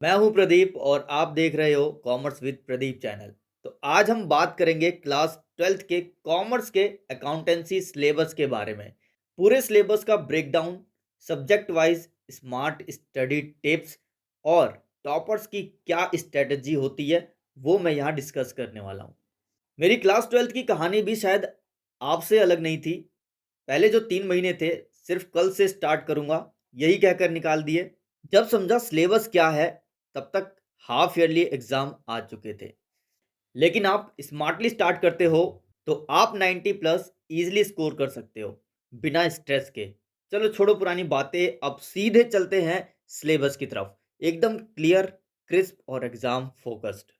मैं हूं प्रदीप और आप देख रहे हो कॉमर्स विद प्रदीप चैनल। तो आज हम बात करेंगे क्लास 12th के कॉमर्स के अकाउंटेंसी सिलेबस के बारे में। पूरे सिलेबस का breakdown, subject wise smart study tips और टॉपर्स की क्या स्ट्रेटजी होती है वो मैं यहाँ डिस्कस करने वाला हूँ। मेरी क्लास 12th की कहानी भी शायद आपसे अलग नहीं थी। पहले जो 3 महीने थे सिर्फ कल से स्टार्ट करूंगा यही कहकर निकाल दिए। जब समझा सिलेबस क्या है तब तक हाफ ईयरली एग्जाम आ चुके थे। लेकिन आप स्मार्टली स्टार्ट करते हो तो आप 90 प्लस इजीली स्कोर कर सकते हो बिना स्ट्रेस के। चलो छोड़ो पुरानी बातें, अब सीधे चलते हैं सिलेबस की तरफ। एकदम क्लियर, क्रिस्प और एग्जाम फोकस्ड।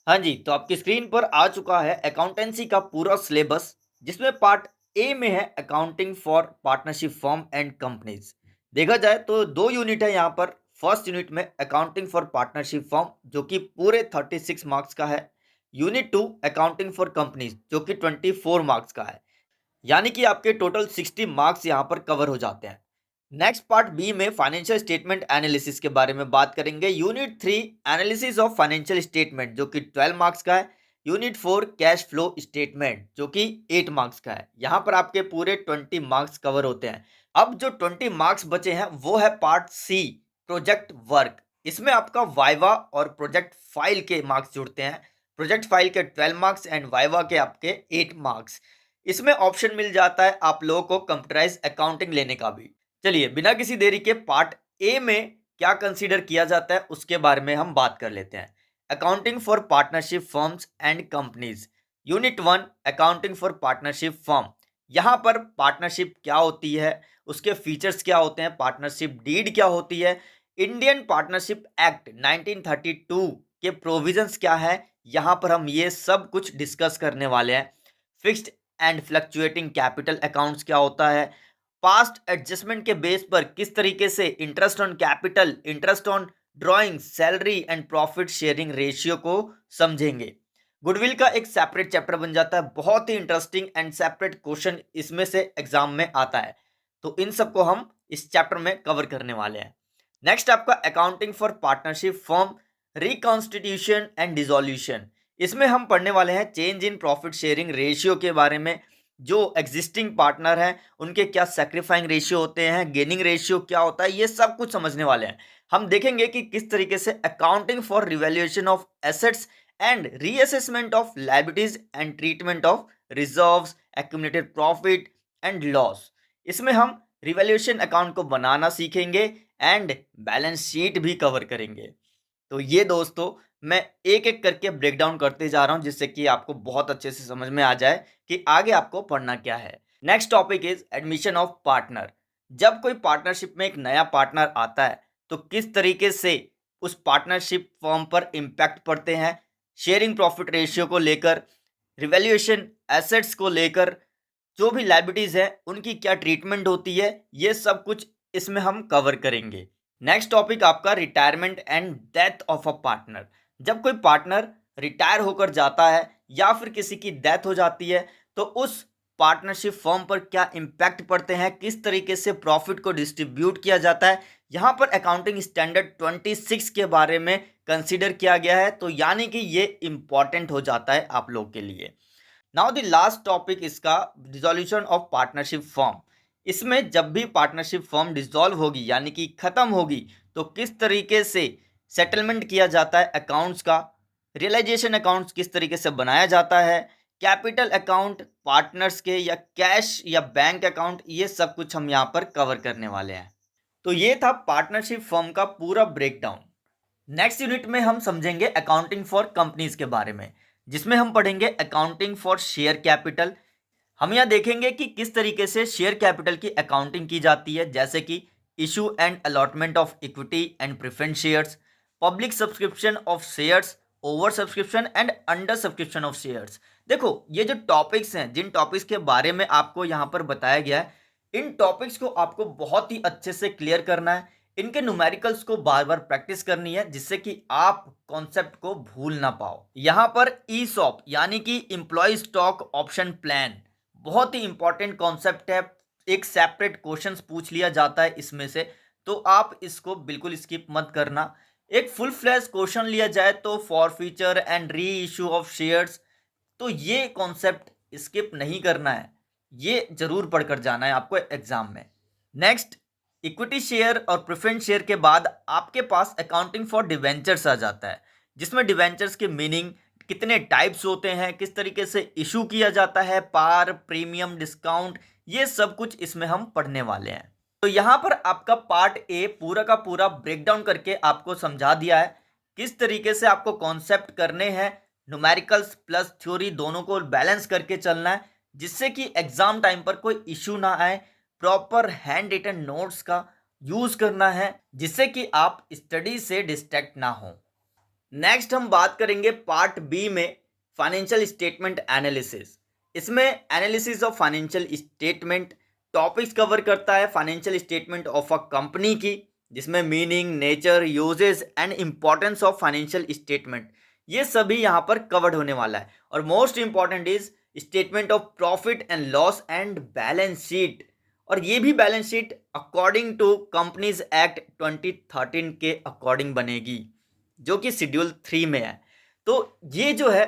हाँ जी, तो आपकी स्क्रीन पर आ चुका है अकाउंटेंसी का पूरा सिलेबस, जिसमें पार्ट ए में है accounting for partnership firm and companies. देखा जाए तो दो यूनिट है यहाँ पर। फर्स्ट यूनिट में अकाउंटिंग फॉर पार्टनरशिप फर्म जो कि पूरे 36 मार्क्स का है। यूनिट 2 अकाउंटिंग फॉर कंपनीज जो कि 24 मार्क्स का है। यानी कि आपके टोटल 60 मार्क्स यहाँ पर कवर हो जाते हैं। नेक्स्ट पार्ट बी में फाइनेंशियल स्टेटमेंट एनालिसिस के बारे में बात करेंगे। Unit 3 analysis of financial statement जो कि 12 मार्क्स का है। यूनिट 4 कैश फ्लो स्टेटमेंट जो कि 8 मार्क्स का है। यहाँ पर आपके पूरे 20 मार्क्स कवर होते हैं। अब जो 20 मार्क्स बचे हैं वो है पार्ट सी, प्रोजेक्ट वर्क। इसमें आपका वाइवा और प्रोजेक्ट फाइल के मार्क्स जुड़ते हैं। प्रोजेक्ट फाइल के 12 मार्क्स एंड वाइवा के आपके 8 मार्क्स। इसमें ऑप्शन मिल जाता है आप लोगों को कंप्यूटराइज अकाउंटिंग लेने का भी। चलिए बिना किसी देरी के पार्ट ए में क्या कंसीडर किया जाता है उसके बारे में हम बात कर लेते हैं। Accounting for partnership firms and companies. Unit 1 accounting for partnership firm. यहाँ पर पार्टनरशिप क्या होती है, उसके फीचर्स क्या होते हैं, पार्टनरशिप डीड क्या होती है, इंडियन पार्टनरशिप एक्ट 1932 के प्रोविजंस क्या है, यहाँ पर हम ये सब कुछ डिस्कस करने वाले हैं। Fixed and fluctuating capital accounts क्या होता है, पास्ट एडजस्टमेंट के बेस पर किस तरीके से interest on capital, interest on drawing, salary and profit sharing ratio को समझेंगे। गुडविल का एक सेपरेट चैप्टर बन जाता है। बहुत ही इंटरेस्टिंग एंड सेपरेट क्वेश्चन इसमें से एग्जाम में आता है, तो इन सबको हम इस चैप्टर में कवर करने वाले हैं। नेक्स्ट आपका accounting for partnership firm, reconstitution and dissolution. इसमें हम पढ़ने वाले हैं change in profit sharing ratio के बारे में। जो एग्जिस्टिंग पार्टनर हैं उनके क्या सैक्रिफाइंग रेशियो होते हैं, गेनिंग रेशियो क्या होता है, ये सब कुछ समझने वाले हैं। हम देखेंगे कि किस तरीके से accounting for revaluation of assets and reassessment of liabilities and treatment of reserves, accumulated profit and loss. इसमें हम रिवैल्यूएशन अकाउंट को बनाना सीखेंगे एंड बैलेंस शीट भी कवर करेंगे। तो ये दोस्तों मैं एक एक करके ब्रेक डाउन करते जा रहा हूं जिससे कि आपको बहुत अच्छे से समझ में आ जाए कि आगे आपको पढ़ना क्या है। Next topic is admission of partner. जब कोई पार्टनरशिप में एक नया पार्टनर आता है तो किस तरीके से उस पार्टनरशिप फॉर्म पर इम्पैक्ट पड़ते हैं, शेयरिंग प्रॉफिट रेशियो को लेकर, रिवैल्यूएशन एसेट्स को लेकर, जो भी लायबिलिटीज है उनकी क्या ट्रीटमेंट होती है, ये सब कुछ इसमें हम कवर करेंगे। नेक्स्ट टॉपिक आपका retirement and death of a partner. जब कोई पार्टनर रिटायर होकर जाता है या फिर किसी की डेथ हो जाती है तो उस पार्टनरशिप फर्म पर क्या इम्पैक्ट पड़ते हैं, किस तरीके से प्रॉफिट को डिस्ट्रीब्यूट किया जाता है, यहाँ पर अकाउंटिंग स्टैंडर्ड 26 के बारे में कंसीडर किया गया है। तो यानी कि ये इंपॉर्टेंट हो जाता है आप लोग के लिए। नाउ द लास्ट टॉपिक इसका डिसोल्यूशन ऑफ पार्टनरशिप फर्म। इसमें जब भी पार्टनरशिप फर्म डिसॉल्व होगी यानी कि खत्म होगी तो किस तरीके से सेटलमेंट किया जाता है अकाउंट्स का, रियलाइजेशन अकाउंट्स किस तरीके से बनाया जाता है, कैपिटल अकाउंट पार्टनर्स के या कैश या बैंक अकाउंट, ये सब कुछ हम यहाँ पर कवर करने वाले हैं। तो ये था पार्टनरशिप फर्म का पूरा ब्रेकडाउन। नेक्स्ट यूनिट में हम समझेंगे अकाउंटिंग फॉर कंपनीज के बारे में, जिसमें हम पढ़ेंगे अकाउंटिंग फॉर शेयर कैपिटल। हम यहाँ देखेंगे कि किस तरीके से शेयर कैपिटल की अकाउंटिंग की जाती है, जैसे कि issue and allotment of equity and preference shares, public subscription of shares, over subscription and under subscription of shares. देखो ये जो टॉपिक्स हैं, जिन टॉपिक्स के बारे में आपको यहाँ पर बताया गया है, इन टॉपिक्स को आपको बहुत ही अच्छे से क्लियर करना है। इनके न्यूमेरिकल्स को बार बार प्रैक्टिस करनी है जिससे कि आप कॉन्सेप्ट को भूल ना पाओ। यहाँ पर ईसॉप यानी कि एम्प्लॉय स्टॉक ऑप्शन प्लान बहुत ही इंपॉर्टेंट कॉन्सेप्ट है। एक सेपरेट क्वेश्चंस पूछ लिया जाता है इसमें से, तो आप इसको बिल्कुल स्किप मत करना। एक फुल फ्लैश क्वेश्चन लिया जाए तो forfeiture and re issue of shares, तो ये कॉन्सेप्ट स्किप नहीं करना है, ये जरूर पढ़कर जाना है आपको एग्जाम में। नेक्स्ट, इक्विटी शेयर और प्रेफरेंस शेयर के बाद आपके पास अकाउंटिंग फॉर डिवेंचर्स आ जाता है, जिसमें डिवेंचर्स के मीनिंग, कितने टाइप्स होते हैं, किस तरीके से इशू किया जाता है, पार, प्रीमियम, डिस्काउंट, ये सब कुछ इसमें हम पढ़ने वाले हैं। तो यहाँ पर आपका पार्ट ए पूरा का पूरा ब्रेकडाउन करके आपको समझा दिया है किस तरीके से आपको कॉन्सेप्ट करने हैं, न्यूमेरिकल्स प्लस थ्योरी दोनों को बैलेंस करके चलना है, जिससे कि एग्जाम टाइम पर कोई इशू ना आए। प्रॉपर हैंड रिटन नोट्स का यूज करना है, जिससे कि आप स्टडी से डिस्ट्रैक्ट ना हो। नेक्स्ट हम बात करेंगे पार्ट बी में फाइनेंशियल स्टेटमेंट एनालिसिस। इसमें analysis of financial statement topics cover करता है financial statement of a company की, जिसमें meaning, nature, uses and importance of financial statement, ये सभी यहाँ पर कवर्ड होने वाला है। और most important is statement of profit and loss and balance sheet, और ये भी balance sheet according to companies act 2013 के अकॉर्डिंग बनेगी, जो कि शेड्यूल 3 में है। तो ये जो है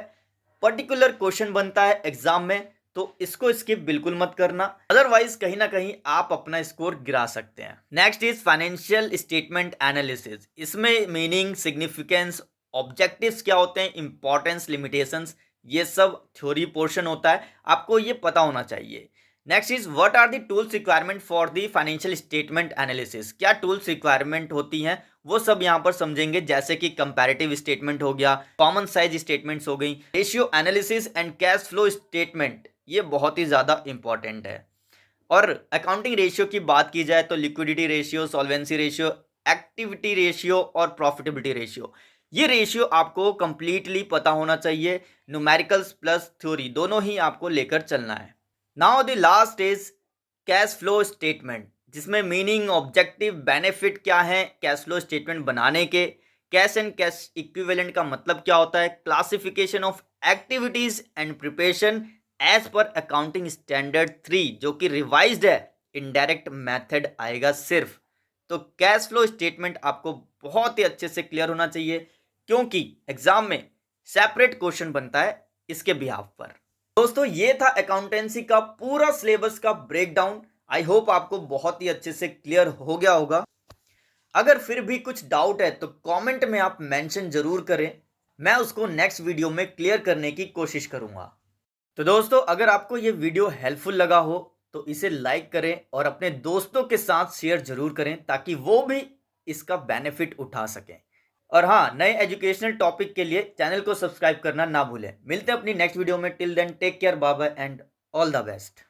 पर्टिकुलर क्वेश्चन बनता है एग्जाम में, तो इसको स्किप बिल्कुल मत करना, अदरवाइज कहीं ना कहीं आप अपना स्कोर गिरा सकते हैं। Next is financial statement analysis. इसमें मीनिंग, सिग्निफिकेंस, ऑब्जेक्टिव्स क्या होते हैं, इंपॉर्टेंस, लिमिटेशंस, ये सब थ्योरी पोर्शन होता है, आपको ये पता होना चाहिए। Next is what are the tools requirement for the financial statement analysis. क्या टूल्स रिक्वायरमेंट होती हैं वो सब यहाँ पर समझेंगे, जैसे कि कंपैरेटिव स्टेटमेंट हो गया, कॉमन साइज स्टेटमेंट्स हो गई, ratio analysis and cash flow statement, ये बहुत ही ज़्यादा इंपॉर्टेंट है। और अकाउंटिंग रेशियो की बात की जाए तो liquidity ratio, solvency ratio, activity ratio और प्रॉफिटेबिलिटी रेशियो, ये रेशियो आपको कंप्लीटली पता होना चाहिए। न्यूमेरिकल्स प्लस थ्योरी दोनों ही आपको लेकर चलना है। Now the last is cash flow statement, जिसमें मीनिंग, ऑब्जेक्टिव, बेनिफिट क्या है कैश फ्लो स्टेटमेंट बनाने के, कैश एंड कैश इक्विवेलेंट का मतलब क्या होता है, classification of activities and preparation as per accounting standard 3, जो कि रिवाइज्ड है, इनडायरेक्ट मेथड आएगा सिर्फ। तो कैश फ्लो स्टेटमेंट आपको बहुत ही अच्छे से क्लियर होना चाहिए, क्योंकि एग्जाम में सेपरेट क्वेश्चन बनता है इसके बिहाफ पर। दोस्तों, ये था अकाउंटेंसी का पूरा सिलेबस का ब्रेकडाउन। आई होप आपको बहुत ही अच्छे से क्लियर हो गया होगा। अगर फिर भी कुछ डाउट है तो कमेंट में आप मेंशन जरूर करें, मैं उसको नेक्स्ट वीडियो में क्लियर करने की कोशिश करूंगा। तो दोस्तों, अगर आपको ये वीडियो हेल्पफुल लगा हो तो इसे लाइक करें और अपने दोस्तों के साथ शेयर जरूर करें, ताकि वो भी इसका बेनिफिट उठा सकें। और हाँ, नए एजुकेशनल टॉपिक के लिए चैनल को सब्सक्राइब करना ना भूलें। मिलते हैं अपनी नेक्स्ट वीडियो में। Till then take care, bye bye and all the best.